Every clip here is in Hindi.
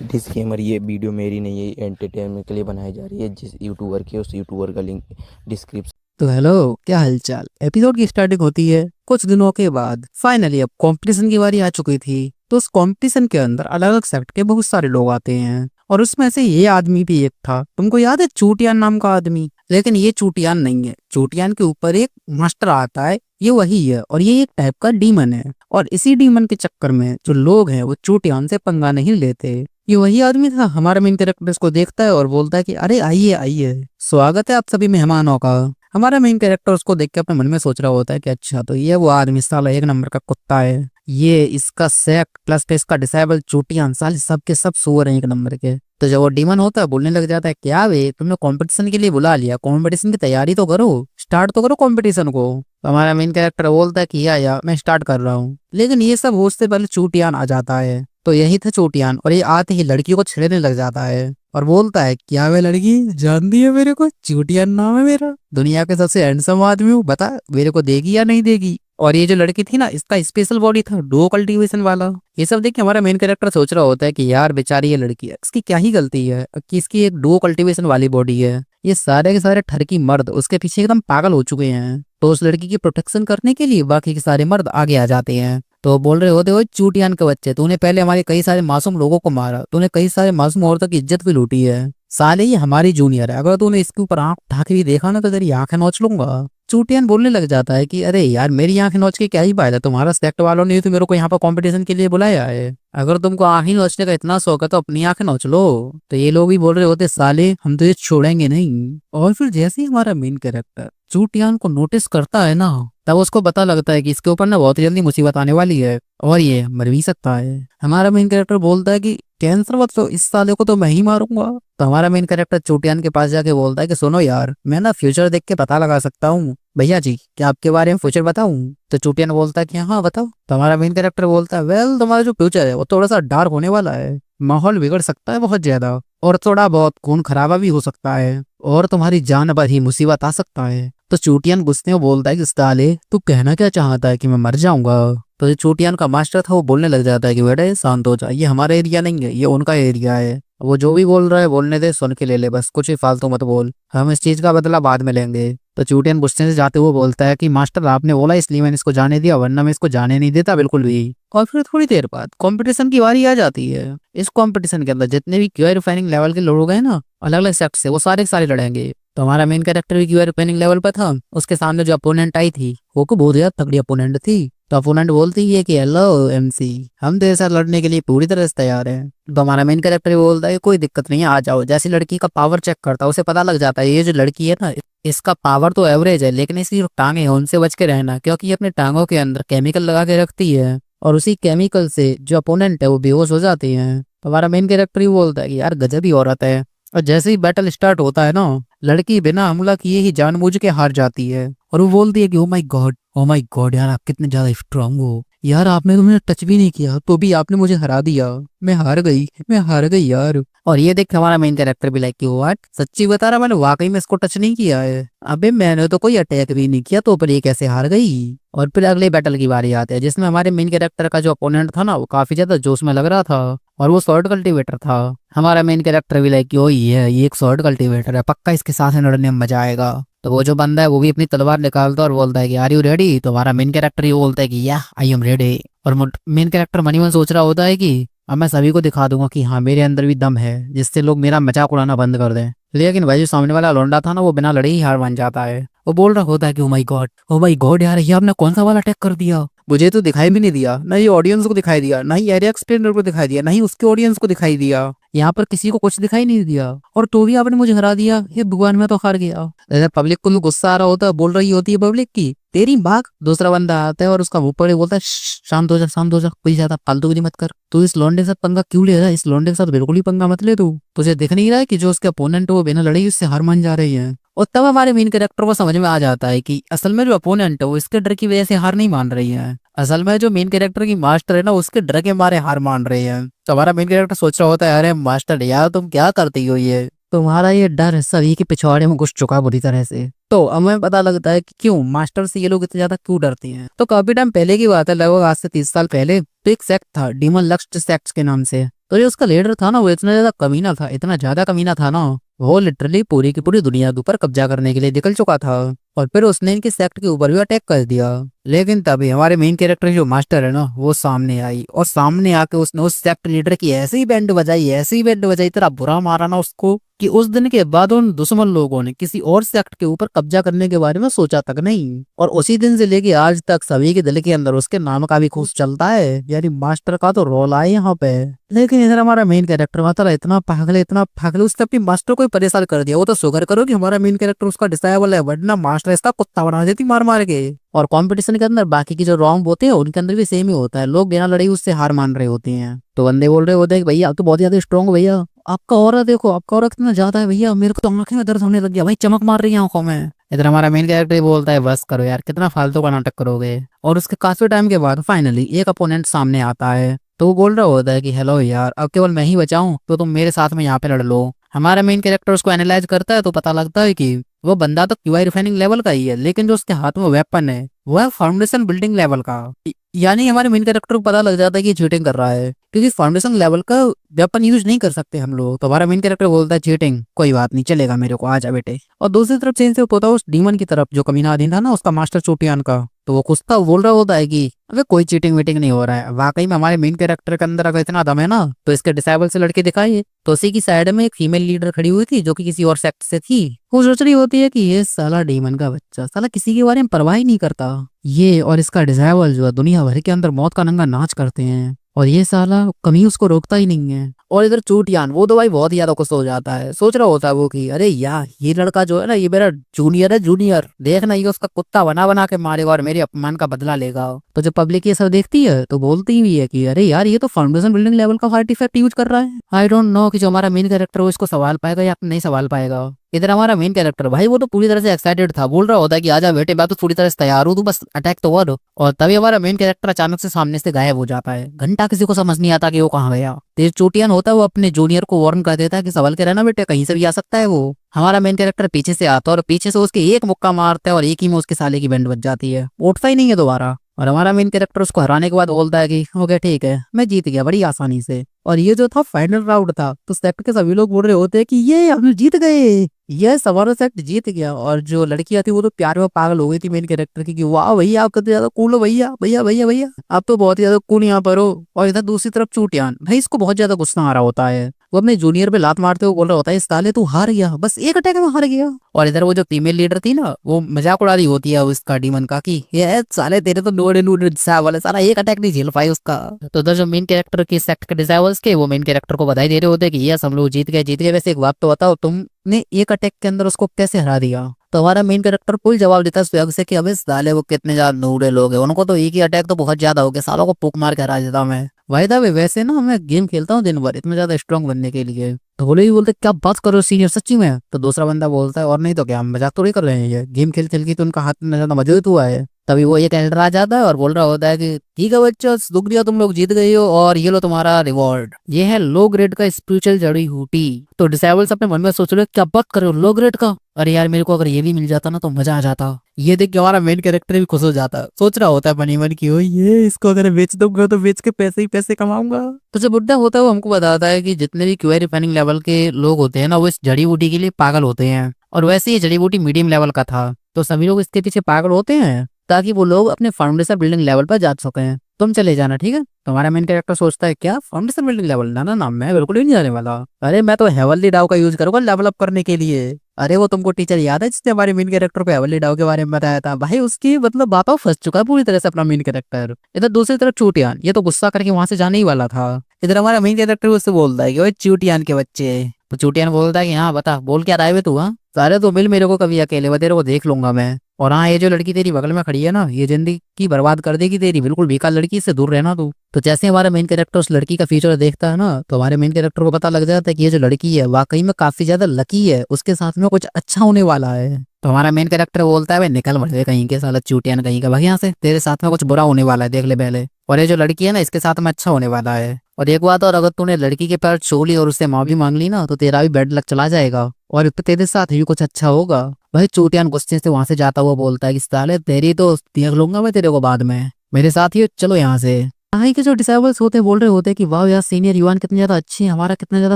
डिस्क्लेमर, ये वीडियो मेरी नहीं है, ये एंटरटेनमेंट के लिए बनाई जा रही है। जिस यूट्यूबर की उस यूट्यूबर का लिंक डिस्क्रिप्शन। तो हेलो, क्या हालचाल। एपिसोड की स्टार्टिंग होती है कुछ दिनों के बाद। फाइनली अब कंपटीशन की बारी आ चुकी थी। तो उस कंपटीशन के अंदर अलग अलग सेक्ट के बहुत सारे लोग आते हैं और उसमें से ये आदमी भी एक था। तुमको याद है चूटियान नाम का आदमी? लेकिन ये चूटियान नहीं है। चूटियान के ऊपर एक मास्टर आता है, ये वही है और ये एक टाइप का डीमन है। और इसी डीमन के चक्कर में जो लोग हैं वो चूटियान से पंगा नहीं लेते। ये वही आदमी था। हमारा मेन कैरेक्टर इसको देखता है और बोलता है कि अरे आइए आइए, स्वागत है आप सभी मेहमानों का। हमारा मेन कैरेक्टर उसको देख के अपने मन में सोच रहा होता है कि अच्छा, तो ये वो आदमी साला एक नंबर का कुत्ता है। ये इसका सेक्ट प्लस के इसका डिसेबल चूटियां साले सब के सब सुअर हैं एक नंबर के। तो जब वो डीमन होता है बोलने लग जाता है, क्या वे तुमने कंपटीशन के लिए बुला लिया, कंपटीशन की तैयारी तो करो, स्टार्ट तो करो कंपटीशन को। तो हमारा मेन कैरेक्टर बोलता है कि या मैं स्टार्ट कर रहा हूँ। लेकिन ये सब होश से पहले चूटियान आ जाता है। तो यही था चूटियान और ये आते ही लड़की को छेड़ने लग जाता है और बोलता है, क्या वे लड़की जानती है मेरे को? चूटियान नाम है मेरा, दुनिया के सबसे हैंडसम आदमी हूँ, बता मेरे को देगी या नहीं देगी। और ये जो लड़की थी ना, इसका स्पेशल बॉडी था डुओ कल्टीवेशन वाला। ये सब देख के हमारा मेन कैरेक्टर सोच रहा होता है कि यार बेचारी ये लड़की है, इसकी क्या ही गलती है कि इसकी एक डुओ कल्टीवेशन वाली बॉडी है। ये सारे के सारे ठरकी मर्द उसके पीछे एकदम पागल हो चुके हैं। तो उस लड़की की प्रोटेक्शन करने के लिए बाकी के सारे मर्द आगे आ जाते हैं। तो बोल रहे होते हो, चूटियान के बच्चे, तूने पहले हमारे कई सारे मासूम लोगों को मारा, तूने कई सारे मासूम औरतों की इज्जत भी लूटी है। साले ये हमारी जूनियर है, अगर तूने इसके ऊपर आंख उठा के भी देखा ना तो तेरी आंखें नोच लूंगा। चूटियान बोलने लग जाता है कि अरे यार, मेरी आंखें नोच के क्या ही फायदा, तुम्हारा सेक्ट वालों ने तो मेरे को यहाँ पर कंपटीशन के लिए बुलाया है। अगर तुमको आंखें नोचने का इतना शौक है तो अपनी आंखें नोच लो। तो ये लोग भी बोल रहे होते, साले हम तो ये छोड़ेंगे नहीं। और फिर जैसे ही हमारा मेन कैरेक्टर चूटियान को नोटिस करता है ना, तब उसको पता लगता है कि इसके ऊपर ना बहुत ही जल्दी मुसीबत आने वाली है और ये मर भी सकता है। हमारा मेन कैरेक्टर बोलता है कि कैंसर वक्त तो इस साले को तो मैं ही मारूंगा। तो हमारा मेन कैरेक्टर चूटियान के पास जाके बोलता है कि सुनो यार, मैं ना फ्यूचर देख के पता लगा सकता हूँ। भैया जी, क्या आपके बारे में फ्यूचर बताऊं? तो चूटियान बोलता है कि हाँ बताओ। तो हमारा मेन कैरेक्टर बोलता है, वेल तुम्हारा जो फ्यूचर है वो थोड़ा सा डार्क होने वाला है, माहौल बिगड़ सकता है बहुत ज्यादा, और थोड़ा बहुत खून खराबा भी हो सकता है, और तुम्हारी जान पर ही मुसीबत आ सकता है। तो चूटियान गुस्से में बोलता है कि साले तू कहना क्या चाहता है, कि मैं मर जाऊंगा? तो जो चूटियान का मास्टर था वो बोलने लग जाता है कि बेटा ये शांत हो जा, ये हमारा एरिया नहीं है, ये उनका एरिया है। वो जो भी बोल रहा है बोलने दे, सुन के ले ले, बस कुछ ही फालतू मत बोल, हम इस चीज का बदला बाद में लेंगे। तो चूटियन गुस्से से जाते हुए बोलता है कि मास्टर आपने बोला इसलिए मैंने इसको जाने दिया, वरना मैं इसको जाने नहीं देता बिल्कुल भी। और फिर थोड़ी देर बाद कंपटीशन की बारी आ जाती है। इस कंपटीशन के अंदर जितने भी क्यूआई रिफाइनिंग लेवल के लोग हैं ना, अलग अलग सेक्ट से, वो सारे के सारे लड़ेंगे। तो हमारा मेन कैरेक्टर भी क्यूआई रिफाइनिंग लेवल पर था। उसके सामने जो अपोनेंट आई थी वो को बहुत ज्यादा तगड़ी अपोनेंट थी। तो अपोनेंट बोलती है कि हेलो एमसी, हम तेरे साथ लड़ने के लिए पूरी तरह से तैयार हैं। तो हमारा मेन कैरेक्टर भी बोलता है कोई दिक्कत नहीं है, आ जाओ। जैसी लड़की का पावर चेक करता है उसे पता लग जाता है ये जो लड़की है ना, इसका पावर तो एवरेज है, लेकिन इसकी जो टांगे हैं उनसे बच के रहना, क्योंकि ये अपने टांगों के अंदर केमिकल लगा के रखती है और उसी केमिकल से जो अपोनेंट है वो बेहोश हो जाते हैं। तो हमारा मेन कैरेक्टर भी बोलता है कि यार गजब ही औरत है। और जैसे ही बैटल स्टार्ट होता है ना, लड़की बिना हमला किए ही जानबूझ के हार जाती है और वो बोलती है कि oh my God, oh my God, यार आप कितने ज्यादा स्ट्रांग हो यार, आपने तो मुझे टच भी नहीं किया तो भी आपने मुझे हरा दिया, मैं हार गई, मैं हार गई यार। और ये देख हमारा मेन कैरेक्टर भी लाइक, व्हाट, सच्ची बता रहा, मैंने वाकई में इसको टच नहीं किया है? अबे मैंने तो कोई अटैक भी नहीं किया, तो पर ये कैसे हार गई? और फिर अगले बैटल की बारी आती है जिसमें हमारे मेन कैरेक्टर का जो अपोनेंट था ना, वो काफी ज्यादा जोश में लग रहा था और वो शॉर्ट कल्टीवेटर था। हमारा मेन कैरेक्टर भी लाइक, ओ ये एक शॉर्ट कल्टीवेटर है, पक्का इसके साथ लड़ने में मजा आएगा। तो वो जो बंदा है वो भी अपनी तलवार निकालता है और बोलता है कि आर यू रेडी? तो हमारा मेन कैरेक्टर ही बोलता है कि या आई एम रेडी। और मेन कैरेक्टर मनी मन सोच रहा होता है कि अब मैं सभी को दिखा दूंगा कि हाँ मेरे अंदर भी दम है, जिससे लोग मेरा मजाक उड़ाना बंद कर दें। लेकिन भाई जो सामने वाला लौंडा था ना, वो बिना लड़े ही हार मान जाता है। वो बोल रहा होता है कि oh my God, oh my God, यार ये आपने कौन सा वाला अटैक कर दिया? मुझे तो दिखाई भी नहीं दिया, ना ये ऑडियंस को दिखाई दिया, ना ही एरिया एक्सप्लेनर को दिखाई दिया, ना ही उसके ऑडियंस को दिखाई दिया, यहाँ पर किसी को कुछ दिखाई नहीं दिया, और तो भी आपने मुझे हरा दिया। ये भगवान, मैं तो हार गया। इधर पब्लिक को गुस्सा आ रहा होता है, बोल रही होती है पब्लिक की तेरी बाग। दूसरा बंदा आता है और उसका मुंह पर बोलता है, शांत हो जा, शांत हो जा, कोई ज्यादा फालतूगिरी मत कर, तू इस लौंडे के साथ पंगा क्यों ले रहा है? इस लौंडे के साथ बिल्कुल ही पंगा मत ले, तू तुझे दिख नहीं रहा है कि जो उसके अपोनेंट है वो बिना लड़े ही उससे हार मान जा रही है? और तब हमारे मेन कैरेक्टर को समझ में आ जाता है कि असल में जो अपोनेंट है वो इसके डर की वजह से हार नहीं मान रही है, असल में जो मेन कैरेक्टर की मास्टर है ना, उसके डर के मारे हार मान रही है। तो हमारा मेन कैरेक्टर सोच रहा होता है, अरे मास्टर यार तुम क्या करती हो, ये तुम्हारा ये डर सभी के पिछवाड़े में घुस चुका बुरी तरह से। तो हमें पता लगता है कि क्यों मास्टर से ये लोग इतने ज्यादा क्यों डरते हैं। तो काफी टाइम पहले की बात है, लगभग आज से 30 साल पहले, तो एक सेक्ट था डीमन लक्ष्ट सेक्ट के नाम से। तो जो उसका लीडर था ना वो इतना ज्यादा कमीना था, इतना ज्यादा कमीना था ना, वो लिटरली पूरी की पूरी दुनिया के ऊपर कब्जा करने के लिए निकल चुका था। और फिर उसने इनके सेक्ट के ऊपर भी अटैक कर दिया। लेकिन तभी हमारे मेन कैरेक्टर जो मास्टर है ना वो सामने आई, और सामने आके उसने उस सेक्ट लीडर की ऐसी ही बैंड बजाई, ऐसी ही बैंड बजाई, इतना बुरा मारा ना उसको कि उस दिन के बाद उन दुश्मन लोगों ने किसी और सेक्ट के ऊपर कब्जा करने के बारे में सोचा तक नहीं। और उसी दिन से लेके आज तक सभी के दिल के अंदर उसके नाम का भी खूस चलता है, यानी मास्टर का तो रोल है यहाँ पे। लेकिन इधर हमारा मेन कैरेक्टर मतलब इतना पागल उसने अपनी मास्टर को ही परेशान कर दिया। वो तो शुक्र करो कि हमारा मेन कैरेक्टर उसका डिसाइबल है, वरना मास्टर इसका कुत्ता बना देती मार मार के। और कंपटीशन के अंदर बाकी की जो रॉन्ग होते हैं उनके अंदर भी सेम ही होता है, लोग बिना लड़ाई उससे हार मान रहे होते हैं। तो बंदे बोल रहे होते हैं कि भैया आप तो बहुत ज्यादा स्ट्रॉन्ग हो भैया, आपका ऑरा देखो, आपका ऑरा कितना ज्यादा है भैया, मेरे को तो आंखें में दर्द होने लग गया भाई, चमक मार रही है आंखों में। इधर हमारा मेन कैरेक्टर ही बोलता है बस करो यार, कितना फालतू का नाटक करोगे। और उसके काफी टाइम के बाद फाइनली एक अपोनेंट सामने आता है। तो वो बोल रहा होता है कि हेलो यार, अब केवल मैं ही बचाऊं तो तुम मेरे साथ में यहाँ पे लड़ लो। हमारा मेन कैरेक्टर उसको एनालाइज करता है तो पता लगता है कि वो बंदा तो क्यूआई रिफाइनिंग लेवल का ही है, लेकिन जो उसके हाथ में वेपन है वो है फाउंडेशन बिल्डिंग लेवल का। यानी हमारे मेन कैरेक्टर को पता लग जाता है कि चीटिंग कर रहा है, क्योंकि फाउंडेशन लेवल का वेपन यूज नहीं कर सकते हम लोग। तो हमारा मेन कैरेक्टर बोलता है चीटिंग कोई बात नहीं, चलेगा मेरे को, आजा बेटे। और दूसरी तरफ चेंज से होता है उस डीमन की तरफ जो कमीना आदमी था ना उसका मास्टर चोटियान का। तो वो कुछ था बोल रहा होता है कि अबे कोई चीटिंग वीटिंग नहीं हो रहा है। वाकई में हमारे मेन कैरेक्टर के अंदर अगर इतना दम है ना तो इसके डिसेबल से लड़के दिखाइए। तो उसी की साइड में एक फीमेल लीडर खड़ी हुई थी जो कि किसी और सेक्ट से थी। वो सोच रही होती है कि ये साला डीमन का बच्चा साला किसी के बारे में परवाह ही नहीं करता, ये और इसका डिसेबल जो है दुनिया भर के अंदर मौत का नंगा नाच करते हैं, और ये साला कभी उसको रोकता ही नहीं है। और इधर चूटियान वो तो भाई बहुत ही ज्यादा खुश हो जाता है, सोच रहा होता है वो कि अरे यार ये लड़का जो है ना ये मेरा जूनियर है, जूनियर देखना ये उसका कुत्ता बना बना के मारेगा और मेरे अपमान का बदला लेगा। तो जब पब्लिक ये सब देखती है तो बोलती भी है कि अरे यार ये तो फाउंडेशन बिल्डिंग लेवल का आर्टिफैक्ट यूज कर रहा है। आई डोंट नो कि जो हमारा मेन कैरेक्टर है वो इसको सवाल पाएगा या नहीं सवाल पाएगा। इधर हमारा मेन कैरेक्टर भाई वो तो पूरी तरह से एक्साइटेड था, बोल रहा होता है कि आजा बेटे मैं तो पूरी तरह से तैयार हूँ, तू बस अटैक तो कर। और तभी हमारा मेन कैरेक्टर अचानक से सामने से गायब हो जाता है, घंटा किसी को समझ नहीं आता कि वो कहाँ गया। तेज चोटियान होता है वो अपने जूनियर को वार्न कर देता है कि संभल के रहना बेटे, कहीं से भी आ सकता है वो। हमारा मेन कैरेक्टर पीछे से आता है और पीछे से उसके एक मुक्का मारता है और एक ही में उसके साले की बैंड बज जाती है, उठता ही नहीं है दोबारा। और हमारा मेन कैरेक्टर उसको हराने के बाद बोलता है कि ओके ठीक है मैं जीत गया बड़ी आसानी से। और ये जो था फाइनल राउंड था, तो सेक्ट के सभी लोग बोल रहे होते हैं कि ये हम जीत गए, ये हमारा सेक्ट जीत गया। और जो लड़कियां थी वो तो प्यार में पागल हो गई थी मेन कैरेक्टर की कि वाह भैया आप कितने ज्यादा कूल हो भैया, भैया भैया भैया आप तो बहुत ही ज्यादा कूल यहाँ पर हो। और इधर दूसरी तरफ चूटियान भाई इसको बहुत ज्यादा गुस्सा आ रहा होता है, वो अपने जूनियर पे लात मारते हुए बोल रहा होता है इस साले तू हार गया, बस एक अटैक में हार गया। और इधर वो जो फीमेल लीडर थी ना वो मजाक उड़ा रही होती है उसका डीमन का कि ये साले तेरे तो नोड़े नोड़े वाले सारा एक अटैक नहीं झेल पाए उसका। तो इधर जो मेन कैरेक्टर के सेक्ट के डिजाइवर्स के वो मेन कैरेक्टर को बधाई दे रहे होते हैं कि यस हम लोग जीत गए जीत गए। वैसे एक बात तो बताओ तुमने एक अटैक के अंदर उसको कैसे हरा दिया। तो हमारा मेन कैरेक्टर फुल जवाब देता है स्वयं से कि अबे साले वो कितने ज्यादा नूरे लोग हैं, उनको तो एक ही अटैक तो बहुत ज्यादा हो गया, सालों को पुक मार के हरा देता मैं। भाई दा वैसे ना मैं गेम खेलता हूँ दिन भर इतना ज्यादा स्ट्रांग बनने के लिए। तो बोले ही बोलते क्या बात करो सीनियर सच्ची में। तो दूसरा बंदा बोलता है और नहीं तो क्या हम मजाक थोड़ी कर रहे हैं, ये गेम खेल खेल के तो उनका हाथ में ज्यादा मजबूत हुआ है। तभी वो ये कैरेक्टर आ जाता है और बोल रहा होता है कि ठीक है बच्चों शुक्रिया तुम लोग जीत गए हो और ये लो तुम्हारा रिवॉर्ड, ये है लो ग्रेड का स्पिरिचुअल जड़ी बूटी। तो डिसेबल्स अपने मन में सोच रहे क्या बात कर रहे हो लो ग्रेड का, अरे यार मेरे को अगर ये भी मिल जाता ना तो मजा आ जाता। ये देख के हमारा मेन कैरेक्टर भी खुश हो जाता, सोच रहा होता है मनी मन की ओ ये इसको अगर बेच दूंगा तो बेच के पैसे ही पैसे कमाऊंगा। तो जो बुड्ढा होता है वो हमको बताता है कि जितने भी क्यूआई रिफाइनिंग लेवल के लोग होते हैं ना वो इस जड़ी बूटी के लिए पागल होते हैं, और वैसे ये जड़ी बूटी मीडियम लेवल का था। तो सभी लोग इसके पीछे पागल होते हैं ताकि वो लोग अपने फाउंडेशन बिल्डिंग लेवल पर जा सकें। तुम चले जाना ठीक है। तो हमारा मेन कैरेक्टर सोचता है क्या फाउंडेशन बिल्डिंग लेवल, ना ना ना मैं बिल्कुल ही नहीं जाने वाला, अरे मैं तो हेवनली डाउ का यूज करूंगा लेवल अप करने के लिए। अरे वो तुमको टीचर याद है जिसने हमारे मेन कैरेक्टर को हेवनली डाउ के बारे में बताया था, भाई उसकी मतलब बापा फंस चुका है पूरी तरह से अपना मेन कैरेक्टर। इधर दूसरी तरफ चूटियान ये तो गुस्सा करके वहां से जाने ही वाला था। इधर हमारा मेन कैरेक्टर उससे बोलता है कि ओए चूटियान के बच्चे। तो चूटियान बोलता है कि हाँ बता बोल क्या रहा है तू, हाँ सारे तो मिल मेरे को कभी अकेले वो तेरे को देख लूंगा मैं। और हाँ ये जो लड़की तेरी बगल में खड़ी है ना ये जिंदगी बर्बाद कर देगी तेरी, बिल्कुल बेकार लड़की, इससे दूर रहना तू। तो जैसे हमारा मेन कैरेक्टर उस लड़की का फ्यूचर देखता है ना तो हमारे मेन कैरेक्टर को पता लग जाता है कि ये जो लड़की है वाकई में काफी ज्यादा लकी है, उसके साथ में कुछ अच्छा होने वाला है। तो हमारा मेन कैरेक्टर बोलता है भाई निकल मर कहीं के साला चूटियान कहीं का, भाई यहाँ से तेरे साथ में कुछ बुरा होने वाला है देख ले पहले, और ये जो लड़की है ना इसके साथ में अच्छा होने वाला है। और एक बात और, अगर तूने लड़की के पैर छू ली और उससे माफी मांग ली ना तो तेरा भी बैड लक चला जाएगा और तेरे साथ भी कुछ अच्छा होगा। भाई चूटियान गुस्से से वहां से जाता हुआ बोलता है कि साले तेरी तो देख लूंगा मैं तेरे को बाद में, मेरे साथ ही चलो यहाँ से। यहाँ के जो डिसेबल्स होते हैं बोल रहे होते हैं कि वाह यार सीनियर युवान कितने ज्यादा अच्छे हैं, हमारा कितना ज्यादा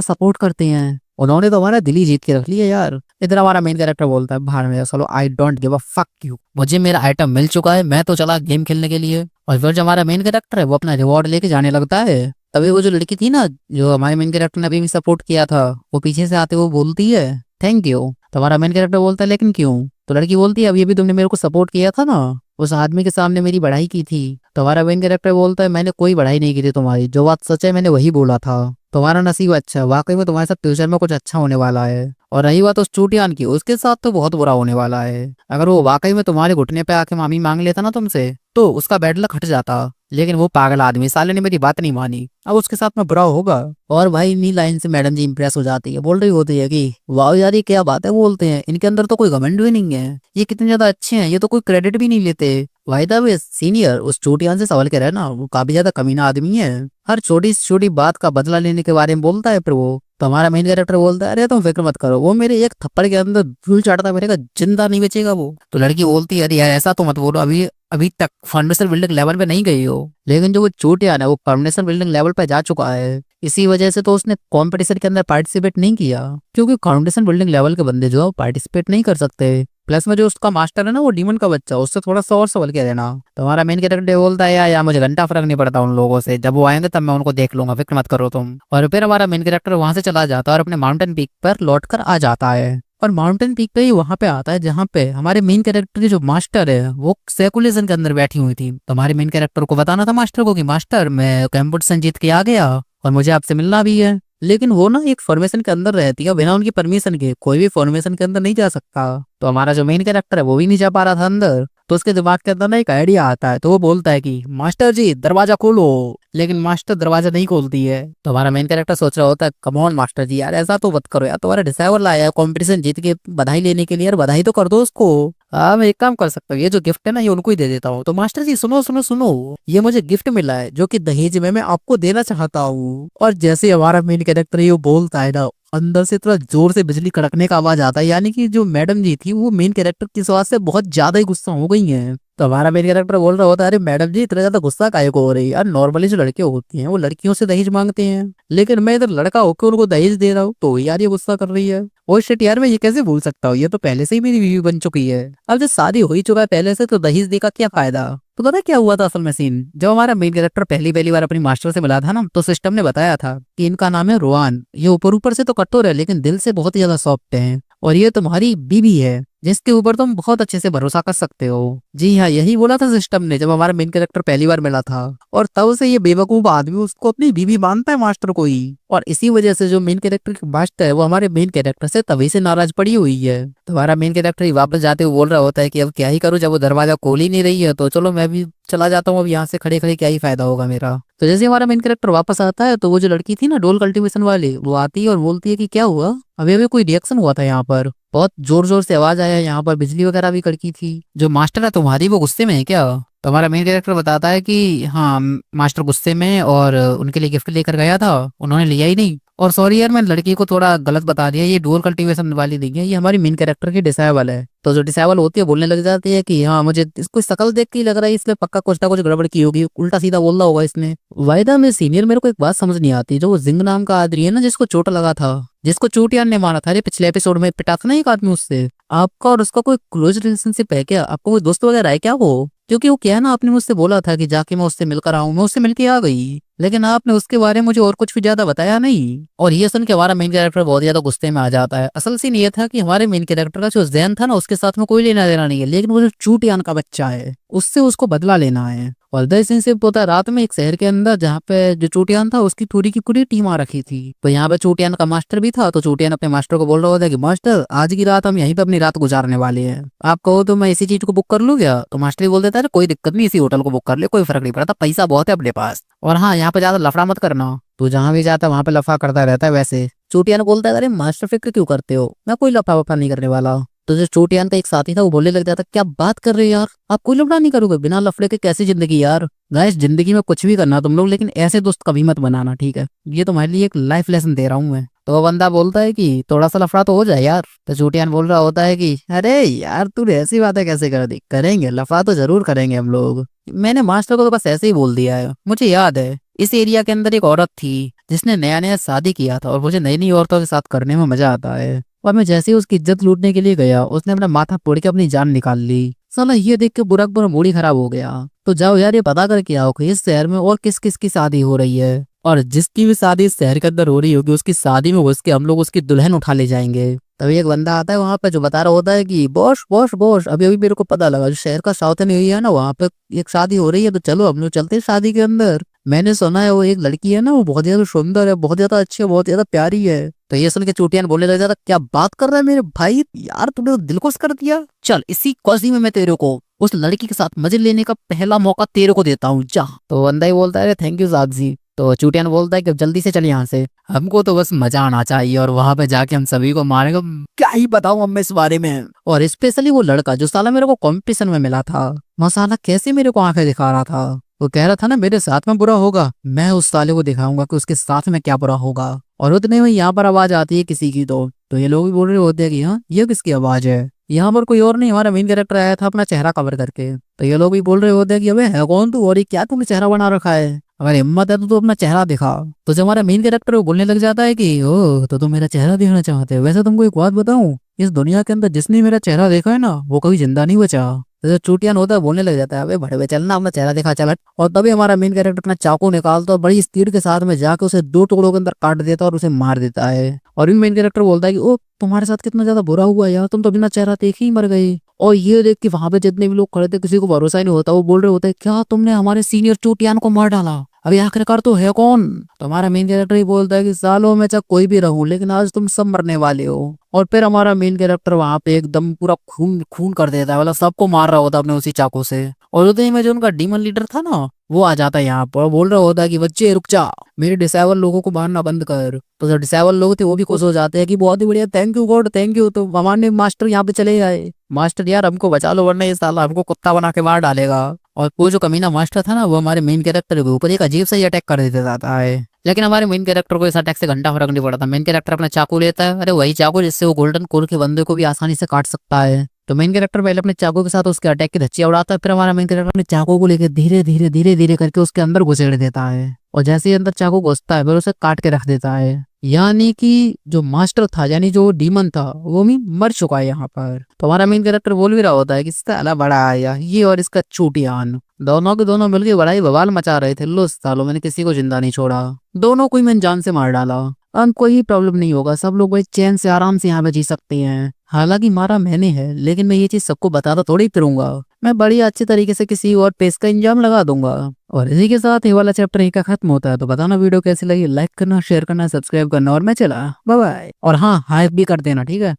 सपोर्ट करते हैं, उन्होंने तो हमारा दिल ही जीत के रख लिया यार। इधर हमारा मेन कैरेक्टर बोलता है बाहर में चलो, I don't give a fuck you, मुझे मेरा आइटम मिल चुका है, मैं तो चला गेम खेलने के लिए। और फिर जो हमारा मेन कैरेक्टर है वो अपना रिवॉर्ड लेके जाने लगता है। तभी वो जो लड़की थी ना जो हमारे मेन कैरेक्टर ने अभी भी सपोर्ट किया था, वो पीछे से आते हुए बोलती है थैंक यू। तो हमारा मेन कैरेक्टर बोलता है लेकिन क्यों? तो लड़की बोलती है अभी अभी तुमने मेरे को सपोर्ट किया था ना, उस आदमी के सामने मेरी बढ़ाई की थी। तो हमारा मेन कैरेक्टर बोलता है मैंने कोई बढ़ाई नहीं की थी तुम्हारी, जो बात सच है मैंने वही बोला था। तुम्हारा नसीब अच्छा है, वाकई में तुम्हारे साथ फ्यूचर में कुछ अच्छा होने वाला है। और रही बात उस चूटियान की, उसके साथ तो बहुत बुरा होने वाला है। अगर वो वाकई में तुम्हारे घुटने पे आके मामी मांग लेता ना तुमसे, तो उसका बैड लक हट जाता। लेकिन वो पागल आदमी साले ने मेरी बात नहीं मानी, अब उसके साथ में बुरा होगा। और भाई इन्हीं लाइन से मैडम जी इंप्रेस हो जाती है, बोल रही होती है कि वाह यार ये क्या बात है बोलते हैं, इनके अंदर तो कोई घमंड भी नहीं है, ये कितने ज्यादा अच्छे हैं, ये तो कोई क्रेडिट भी नहीं लेते। भाई साहब सीनियर उस चोटियान से सवाल कर रहा है ना, वो काफी ज्यादा कमीना आदमी है, हर छोटी से छोटी बात का बदला लेने के बारे में बोलता है। फिर वो तो हमारा मेन कैरेक्टर बोलता है अरे तुम फिक्र मत करो, वो मेरे एक थप्पड़ के अंदर धूल चाटता मेरे का जिंदा नहीं बचेगा वो। तो लड़की बोलती है अरे यार ऐसा तो मत बोलो, अभी अभी तक फाउंडेशन बिल्डिंग लेवल पे नहीं गई हो। लेकिन जो वो चोटियान है वो फाउंडेशन बिल्डिंग लेवल पे जा चुका है, इसी वजह से तो उसने कंपटीशन के अंदर पार्टिसिपेट नहीं किया, क्योंकि फाउंडेशन बिल्डिंग लेवल के बंदे जो है पार्टिसिपेट नहीं कर सकते। प्लस में जो उसका मास्टर है ना वो डीमन का बच्चा, उससे थोड़ा सा और सवाल किया देना। तो हमारा मेन कैरेक्टर बोलता है यार मुझे घंटा फर्क नहीं पड़ता उन लोगों से, जब वो आएंगे तब मैं उनको देख लूंगा, फिक्र मत करो तुम। और फिर हमारा मेन कैरेक्टर वहां से चला जाता है और अपने माउंटेन पीक पर लौट कर आ जाता है। और माउंटेन पीक पे ही वहां पे आता है जहाँ पे हमारे मेन कैरेक्टर की जो मास्टर है वो सर्कुलेशन के अंदर बैठी हुई थी। तो हमारे मेन कैरेक्टर को बताना था मास्टर को कि मास्टर मैं कंपटीशन जीत के आ गया और मुझे आपसे मिलना भी है। लेकिन वो ना एक फॉर्मेशन के अंदर रहती है, बिना उनकी परमिशन के कोई भी फॉर्मेशन के अंदर नहीं जा सकता। तो हमारा जो मेन कैरेक्टर है वो भी नहीं जा पा रहा था अंदर। तो उसके दिमाग के अंदर ना एक आइडिया आता है, तो वो बोलता है कि मास्टर जी दरवाजा खोलो, लेकिन मास्टर दरवाजा नहीं खोलती है। तो हमारा मेन कैरेक्टर सोच रहा होता है कम ऑन मास्टर जी यार ऐसा तो मत करो यार, तुम्हारा डिसाइवर आया है कंपटीशन जीत के बधाई लेने के लिए, यार बधाई तो कर दो उसको। हाँ मैं एक काम कर सकता हूँ, ये जो गिफ्ट है ना ये उनको ही दे देता हूँ। तो मास्टर जी सुनो सुनो सुनो, ये मुझे गिफ्ट मिला है जो कि दहेज में मैं आपको देना चाहता हूँ। और जैसे हमारा मेन कैरेक्टर ये बोलता है ना, अंदर से थोड़ा जोर से बिजली कड़कने का आवाज आता है, यानी कि जो मैडम जी थी वो मेन कैरेक्टर की आवाज से बहुत ज्यादा ही गुस्सा हो गई हैं। तो हमारा मेन कैरेक्टर बोल रहा होता है अरे मैडम जी इतना ज्यादा गुस्सा काहे को हो रही है यार, नॉर्मली जो लड़के होती हैं वो लड़कियों से दहेज मांगते हैं, लेकिन मैं इधर लड़का होकर उनको दहेज दे रहा हूँ तो यार ये गुस्सा कर रही है। ओ शिट यार मैं ये कैसे भूल सकता हूँ, ये तो पहले से ही मेरी बीवी बन चुकी है, अब जब शादी हो ही चुका है पहले से तो दहेज देगा क्या फायदा। तो पता क्या हुआ था असल में सीन, जब हमारा मेन कैरेक्टर पहली पहली बार अपनी मास्टर से मिला था ना, तो सिस्टम ने बताया था कि इनका नाम है रोआन, ये ऊपर ऊपर से तो कठोर है लेकिन दिल से बहुत ही ज्यादा सॉफ्ट है, और ये तुम्हारी बीबी है जिसके ऊपर तुम बहुत अच्छे से भरोसा कर सकते हो। जी हाँ यही बोला था सिस्टम ने जब हमारा मेन कैरेक्टर पहली बार मिला था, और तब से ये बेवकूफ आदमी उसको अपनी बीबी मानता है मास्टर को ही। और इसी वजह से जो मेन कैरेक्टर की मास्टर है वो हमारे मेन कैरेक्टर से तभी से नाराज पड़ी हुई है। तो हमारा मेन कैरेक्टर ही वापस जाते हुए बोल रहा होता है कि अब क्या ही करूं, जब वो दरवाजा खोल ही नहीं रही है तो चलो मैं भी चला जाता हूँ, अब यहाँ से खड़े खड़े क्या ही फायदा होगा मेरा। तो जैसे हमारा मेन कैरेक्टर वापस आता है तो वो जो लड़की थी ना डोल कल्टीवेशन वाली, वो आती है और बोलती है कि क्या हुआ, अभी अभी कोई रिएक्शन हुआ था यहाँ पर, बहुत जोर जोर से आवाज आया, यहाँ पर बिजली वगैरह भी कड़की थी, जो मास्टर है तुम्हारी वो गुस्से में है क्या? तो हमारा मेन कैरेक्टर बताता है कि हाँ मास्टर गुस्से में है और उनके लिए गिफ्ट लेकर गया था, उन्होंने लिया ही नहीं। और सॉरी यार मैं लड़की को थोड़ा गलत बता दिया, ये डुअल कल्टीवेशन वाली नहीं है, ये हमारी मेन कैरेक्टर की डिसेबल है। तो जो डिसेबल होती है बोलने लग जाती है कि हाँ मुझे इसको शक्ल देख के ही लग रहा है इसलिए पक्का कुछ ना कुछ गड़बड़ की होगी, उल्टा सीधा बोल रहा होगा इसने। वायदा में सीनियर मेरे को एक बात समझ नहीं आती, जो वो जिंग नाम का आदमी है ना जिसको चोट लगा था, जिसको चोटियान ने मारा था, अरे पिछले एपिसोड में पिटा था ना एक आदमी उससे, आपका और उसका कोई क्लोज रिलेशनशिप है क्या, आपको कोई दोस्त वगैरह है क्या वो? क्योंकि वो क्या है ना आपने मुझसे बोला था कि जाके मैं उससे मिलकर आऊं, मैं उससे मिलके आ गई, लेकिन आपने उसके बारे में मुझे और कुछ भी ज्यादा बताया नहीं। और ये सुन के हमारा मेन कैरेक्टर बहुत ज्यादा गुस्से में आ जाता है। असल सीन ये था कि हमारे मेन कैरेक्टर का जो जैन था ना उसके साथ में कोई लेना देना नहीं है, लेकिन वो जो चूटियान का बच्चा है उससे उसको बदला लेना है। और द रिलेशनशिप होता है रात में एक शहर के अंदर जहाँ पे जो चूटियान था उसकी पूरी की पूरी टीम आ रखी थी। तो यहाँ पे चूटियान का मास्टर भी था, तो चूटियान अपने मास्टर को बोल रहा होता है कि मास्टर आज की रात हम यहीं पे अपनी रात गुजारने वाले हैं, आप कहो तो मैं इसी चीज को बुक कर लूँ क्या? तो मास्टर भी बोल देता है कोई दिक्कत नहीं, इसी होटल को बुक कर ले, कोई फर्क नहीं पड़ता, पैसा बहुत है अपने पास, और हाँ यहाँ पे ज्यादा लफड़ा मत करना, तू जहाँ भी जाता है वहां पे लफड़ा करता रहता है। वैसे चूटियान बोलता है अरे मास्टर फिक्र क्यों करते हो, मैं कोई लफड़ा वफड़ा नहीं करने वाला। तो जो चोटियान का एक साथी था वो बोलने लग जाता क्या बात कर रहे हो यार, आप कोई लफड़ा नहीं करोगे, बिना लफड़े के कैसी जिंदगी यार। गाइस जिंदगी में कुछ भी करना तुम लोग, लेकिन ऐसे दोस्त कभी मत बनाना, ठीक है? ये तुम्हारे लिए एक लाइफ लेसन दे रहा हूँ मैं। तो वो बंदा बोलता है कि थोड़ा सा लफड़ा तो हो जाए यार। तो चूटियान बोल रहा होता है कि अरे यार तूने ऐसी बातें कैसे कर दी, करेंगे लफड़ा तो जरूर करेंगे हम लोग। मैंने मास्टर को तो बस ऐसे ही बोल दिया है। मुझे याद है इस एरिया के अंदर एक औरत थी जिसने नया नया शादी किया था और मुझे नई नई औरतों के साथ करने में मजा आता है। और मैं जैसे ही उसकी इज्जत लूटने के लिए गया उसने अपना माथा फोड़ के अपनी जान निकाल ली। साला ये देख के बुरा बुरा मूड ही खराब हो गया। तो जाओ यार ये पता करके आओ कि इस शहर में और किस किस की शादी हो रही है, और जिसकी भी शादी इस शहर के अंदर हो रही होगी उसकी शादी में घुस के हम लोग उसकी दुल्हन उठा ले जाएंगे। तभी एक बंदा आता है वहां पे जो बता रहा होता है कि बॉस बॉस बॉस अभी अभी मेरे को पता लगा जो शहर का साउथर्न एरिया है ना वहाँ पे एक शादी हो रही है, तो चलो हम लोग चलते हैं शादी के अंदर। मैंने सुना है वो एक लड़की है ना वो बहुत ज्यादा सुंदर है, बहुत ज्यादा अच्छी है, बहुत ज्यादा प्यारी है। तो ये सुन के चूटियान बोलने लग जाता क्या बात कर रहा है मेरे भाई, यार तूने तो दिल खुश कर दिया। चल इसी खुशी में मैं तेरे को उस लड़की के साथ मजे लेने का पहला मौका तेरे को देता हूँ जा। तो बंदा ही बोलता है थैंक यू साहब जी। तो चूटियान बोलता है कि जल्दी से चल यहाँ से, हमको तो बस मजा आना चाहिए और वहां पे जाके हम सभी को मारेगा, क्या ही बताऊं हम इस बारे में। और स्पेशली वो लड़का जो साला मेरे को कंपटीशन में मिला था वो साला कैसे मेरे को आंखें दिखा रहा था। वो कह रहा था ना मेरे साथ में बुरा होगा, मैं उस साले को दिखाऊंगा कि उसके साथ में क्या बुरा होगा। और उतने में यहाँ पर आवाज आती है किसी की, तो ये लोग भी बोल रहे होते हैं कि हाँ ये किसकी आवाज है। यहाँ पर कोई और नहीं हमारा मेन कैरेक्टर आया था अपना चेहरा कवर करके। तो ये लोग भी बोल रहे होते हैं कि अबे है कौन तू और ये क्या तूने चेहरा बना रखा है, अगर हिम्मत है तो तू अपना चेहरा दिखा। तो जब हमारा मेन कैरेक्टर वो बोलने लग जाता है कि ओ तो तुम मेरा चेहरा देखना चाहते हो, वैसे तुमको एक बात बताऊं इस दुनिया के अंदर जिसने मेरा चेहरा देखा है ना वो कभी जिंदा नहीं बचा। तो चूटियान होता है बोलने लग जाता है अबे बड़े बे चलना अपना चेहरा दिखा चल। और तभी हमारा मेन कैरेक्टर अपना चाकू निकालता और बड़ी स्पीड के साथ में जाके उसे दो टुकड़ों के अंदर काट देता और उसे मार देता है। और मेन कैरेक्टर बोलता है कि ओ तुम्हारे साथ कितना ज्यादा बुरा हुआ यार, तुम तो बिना चेहरा देखे ही मर गए। और ये देख के वहां पे जितने भी लोग खड़े थे किसी को भरोसा ही नहीं होता, वो बोल रहे होते क्या तुमने हमारे सीनियर चूटियान को मार डाला, अभी आखिरकार तो है कौन। तो हमारा मेन कैरेक्टर ही बोलता है कि सालों में चाहे कोई भी रहूं लेकिन आज तुम सब मरने वाले हो। और फिर हमारा मेन कैरेक्टर वहां पे एकदम पूरा खून खून कर देता है, मतलब सबको मार रहा होता है अपने उसी चाकू से। और उतने में जो उनका डीमन लीडर था ना वो आ जाता है यहाँ पर, बोल रहा होता है कि बच्चे रुक जा, मेरे डिसेबल लोगों को मारना बंद कर। तो जो डिसेबल लोग थे वो भी खुश हो जाते हैं कि बहुत ही बढ़िया thank you God thank you. तो हमारे मास्टर यहाँ पे चले आए, मास्टर यार हमको बचा लो वरना ये साला हमको कुत्ता बना के मार डालेगा। और वो जो कमीना मास्टर था ना वो हमारे मेन कैरेक्टर के ऊपर एक अजीब सा ही अटैक कर देता जाता है। लेकिन हमारे मेन कैरेक्टर को इस अटैक से घंटा फर्क नहीं पड़ता। मेन कैरेक्टर अपना चाकू लेता है, अरे वही चाकू जिससे वो गोल्डन कोर के बंदे को भी आसानी से काट सकता है। तो मेन कैरेक्टर पहले अपने चाकू के साथ उसके अटैक की धज्जियां उड़ाता है, फिर हमारा मेन कैरेक्टर अपने चाकू को लेकर धीरे धीरे धीरे धीरे करके उसके अंदर घुसेड़ देता है। और जैसे ही अंदर चाकू घुसता है फिर उसे काट के रख देता है। यानी कि जो मास्टर था यानी जो डीमन था वो भी मर चुका है यहाँ पर। तो हमारा मेन कैरेक्टर बोल भी रहा होता है कि साला बड़ा आया ये और इसका चूटियान, दोनों के दोनों मिलकर बड़ा ही बवाल मचा रहे थे। लो सालों मैंने किसी को जिंदा नहीं छोड़ा, दोनों को ही मैंने जान से मार डाला। अब कोई प्रॉब्लम नहीं होगा, सब लोग भाई चैन से आराम से यहाँ पे जी सकते हैं। हालांकि मारा मैंने है लेकिन मैं ये चीज सबको बताता थोड़ी फिरूंगा, मैं बड़ी अच्छी तरीके से किसी और पेश का इंजाम लगा दूंगा। और इसी के साथ ये वाला चैप्टर यहीं का खत्म होता है। तो बताना वीडियो कैसी लगी, लाइक करना शेयर करना सब्सक्राइब करना, और मैं चला बाय बाय। और हाँ हाइप भी कर देना ठीक है।